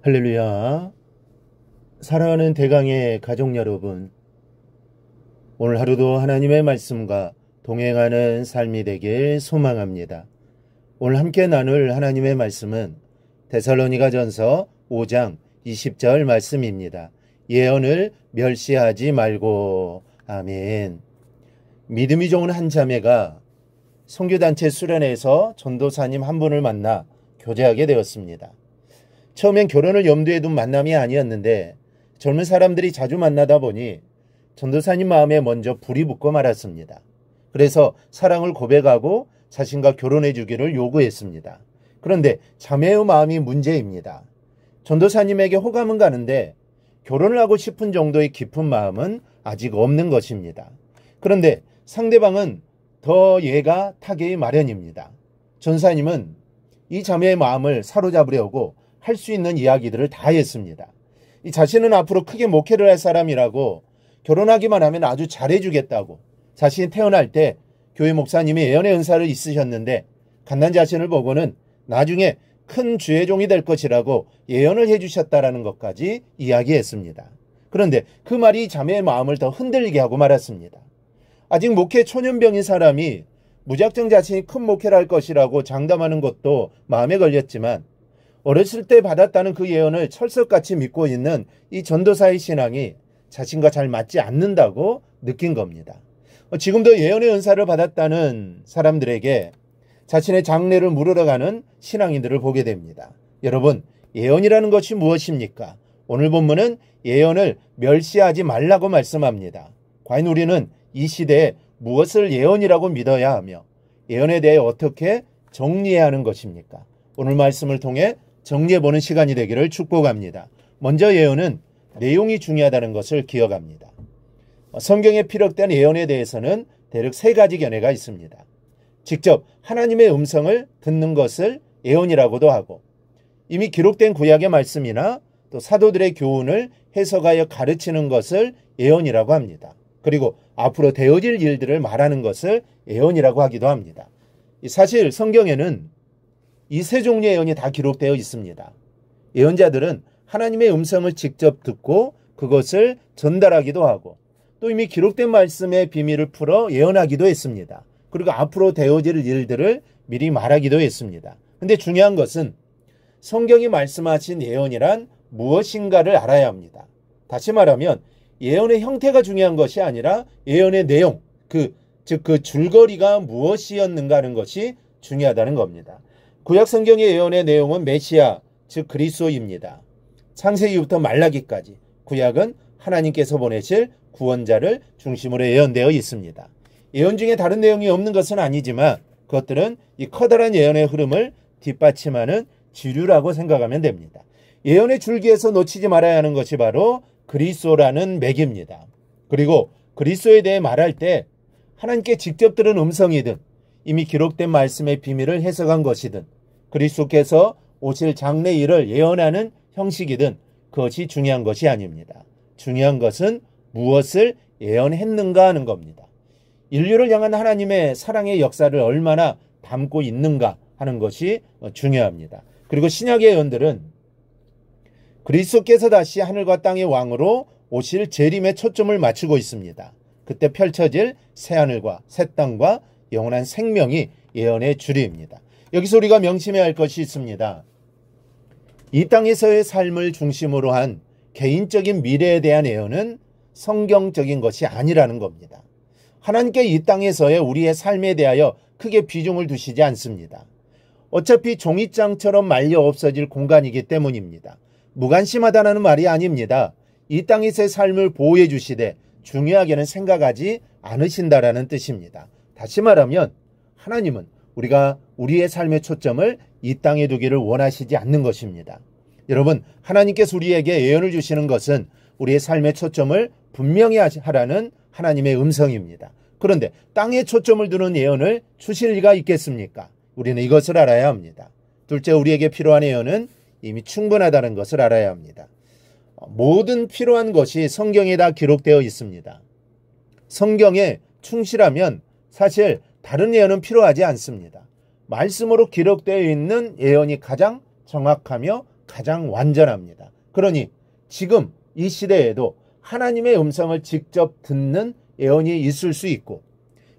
할렐루야. 사랑하는 대강의 가족 여러분, 오늘 하루도 하나님의 말씀과 동행하는 삶이 되길 소망합니다. 오늘 함께 나눌 하나님의 말씀은 데살로니가전서 5장 20절 말씀입니다. 예언을 멸시하지 말고. 아멘. 믿음이 좋은 한 자매가 선교단체 수련회에서 전도사님 한 분을 만나 교제하게 되었습니다. 처음엔 결혼을 염두에 둔 만남이 아니었는데 젊은 사람들이 자주 만나다 보니 전도사님 마음에 먼저 불이 붙고 말았습니다. 그래서 사랑을 고백하고 자신과 결혼해 주기를 요구했습니다. 그런데 자매의 마음이 문제입니다. 전도사님에게 호감은 가는데 결혼을 하고 싶은 정도의 깊은 마음은 아직 없는 것입니다. 그런데 상대방은 더 얘가 타기 마련입니다. 전사님은 이 자매의 마음을 사로잡으려고 할 수 있는 이야기들을 다 했습니다. 이 자신은 앞으로 크게 목회를 할 사람이라고, 결혼하기만 하면 아주 잘해주겠다고, 자신이 태어날 때 교회 목사님이 예언의 은사를 있으셨는데 갓난 자신을 보고는 나중에 큰 주의 종이 될 것이라고 예언을 해주셨다라는 것까지 이야기했습니다. 그런데 그 말이 자매의 마음을 더 흔들리게 하고 말았습니다. 아직 목회 초년병인 사람이 무작정 자신이 큰 목회를 할 것이라고 장담하는 것도 마음에 걸렸지만 어렸을 때 받았다는 그 예언을 철석같이 믿고 있는 이 전도사의 신앙이 자신과 잘 맞지 않는다고 느낀 겁니다. 지금도 예언의 은사를 받았다는 사람들에게 자신의 장래를 물으러 가는 신앙인들을 보게 됩니다. 여러분, 예언이라는 것이 무엇입니까? 오늘 본문은 예언을 멸시하지 말라고 말씀합니다. 과연 우리는 이 시대에 무엇을 예언이라고 믿어야 하며 예언에 대해 어떻게 정리해야 하는 것입니까? 오늘 말씀을 통해 정리해보는 시간이 되기를 축복합니다. 먼저 예언은 내용이 중요하다는 것을 기억합니다. 성경에 피력된 예언에 대해서는 대략 세 가지 견해가 있습니다. 직접 하나님의 음성을 듣는 것을 예언이라고도 하고, 이미 기록된 구약의 말씀이나 또 사도들의 교훈을 해석하여 가르치는 것을 예언이라고 합니다. 그리고 앞으로 되어질 일들을 말하는 것을 예언이라고 하기도 합니다. 사실 성경에는 이 세 종류의 예언이 다 기록되어 있습니다. 예언자들은 하나님의 음성을 직접 듣고 그것을 전달하기도 하고, 또 이미 기록된 말씀의 비밀을 풀어 예언하기도 했습니다. 그리고 앞으로 되어질 일들을 미리 말하기도 했습니다. 근데 중요한 것은 성경이 말씀하신 예언이란 무엇인가를 알아야 합니다. 다시 말하면 예언의 형태가 중요한 것이 아니라 예언의 내용, 즉 그 줄거리가 무엇이었는가 하는 것이 중요하다는 겁니다. 구약 성경의 예언의 내용은 메시아, 즉 그리스도입니다. 창세기부터 말라기까지 구약은 하나님께서 보내실 구원자를 중심으로 예언되어 있습니다. 예언 중에 다른 내용이 없는 것은 아니지만 그것들은 이 커다란 예언의 흐름을 뒷받침하는 지류라고 생각하면 됩니다. 예언의 줄기에서 놓치지 말아야 하는 것이 바로 그리스도라는 맥입니다. 그리고 그리스도에 대해 말할 때 하나님께 직접 들은 음성이든 이미 기록된 말씀의 비밀을 해석한 것이든 그리스도께서 오실 장래 일을 예언하는 형식이든 그것이 중요한 것이 아닙니다. 중요한 것은 무엇을 예언했는가 하는 겁니다. 인류를 향한 하나님의 사랑의 역사를 얼마나 담고 있는가 하는 것이 중요합니다. 그리고 신약의 예언들은 그리스도께서 다시 하늘과 땅의 왕으로 오실 재림에 초점을 맞추고 있습니다. 그때 펼쳐질 새하늘과 새 땅과 영원한 생명이 예언의 주류입니다. 여기서 우리가 명심해야 할 것이 있습니다. 이 땅에서의 삶을 중심으로 한 개인적인 미래에 대한 예언은 성경적인 것이 아니라는 겁니다. 하나님께 이 땅에서의 우리의 삶에 대하여 크게 비중을 두시지 않습니다. 어차피 종이장처럼 말려 없어질 공간이기 때문입니다. 무관심하다는 말이 아닙니다. 이 땅에서의 삶을 보호해 주시되 중요하게는 생각하지 않으신다라는 뜻입니다. 다시 말하면 하나님은 우리가 우리의 삶의 초점을 이 땅에 두기를 원하시지 않는 것입니다. 여러분, 하나님께서 우리에게 예언을 주시는 것은 우리의 삶의 초점을 분명히 하라는 하나님의 음성입니다. 그런데 땅에 초점을 두는 예언을 주실 리가 있겠습니까? 우리는 이것을 알아야 합니다. 둘째, 우리에게 필요한 예언은 이미 충분하다는 것을 알아야 합니다. 모든 필요한 것이 성경에 다 기록되어 있습니다. 성경에 충실하면 사실 다른 예언은 필요하지 않습니다. 말씀으로 기록되어 있는 예언이 가장 정확하며 가장 완전합니다. 그러니 지금 이 시대에도 하나님의 음성을 직접 듣는 예언이 있을 수 있고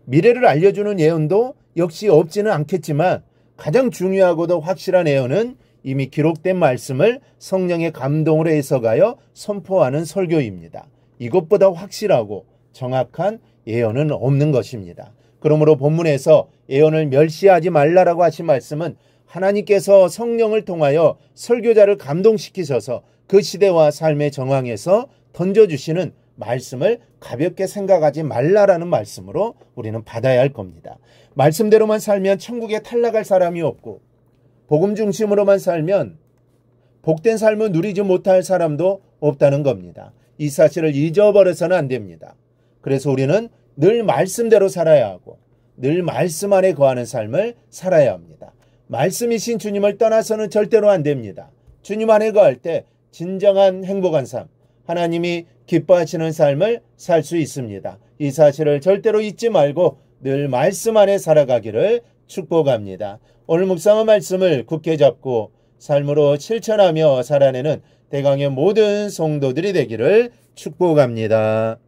미래를 알려주는 예언도 역시 없지는 않겠지만 가장 중요하고도 확실한 예언은 이미 기록된 말씀을 성령의 감동으로 해석하여 선포하는 설교입니다. 이것보다 확실하고 정확한 예언은 없는 것입니다. 그러므로 본문에서 예언을 멸시하지 말라라고 하신 말씀은 하나님께서 성령을 통하여 설교자를 감동시키셔서 그 시대와 삶의 정황에서 던져주시는 말씀을 가볍게 생각하지 말라라는 말씀으로 우리는 받아야 할 겁니다. 말씀대로만 살면 천국에 탈락할 사람이 없고 복음 중심으로만 살면 복된 삶을 누리지 못할 사람도 없다는 겁니다. 이 사실을 잊어버려서는 안 됩니다. 그래서 우리는 늘 말씀대로 살아야 하고 늘 말씀 안에 거하는 삶을 살아야 합니다. 말씀이신 주님을 떠나서는 절대로 안 됩니다. 주님 안에 거할 때 진정한 행복한 삶, 하나님이 기뻐하시는 삶을 살 수 있습니다. 이 사실을 절대로 잊지 말고 늘 말씀 안에 살아가기를 축복합니다. 오늘 묵상한 말씀을 굳게 잡고 삶으로 실천하며 살아내는 대강의 모든 성도들이 되기를 축복합니다.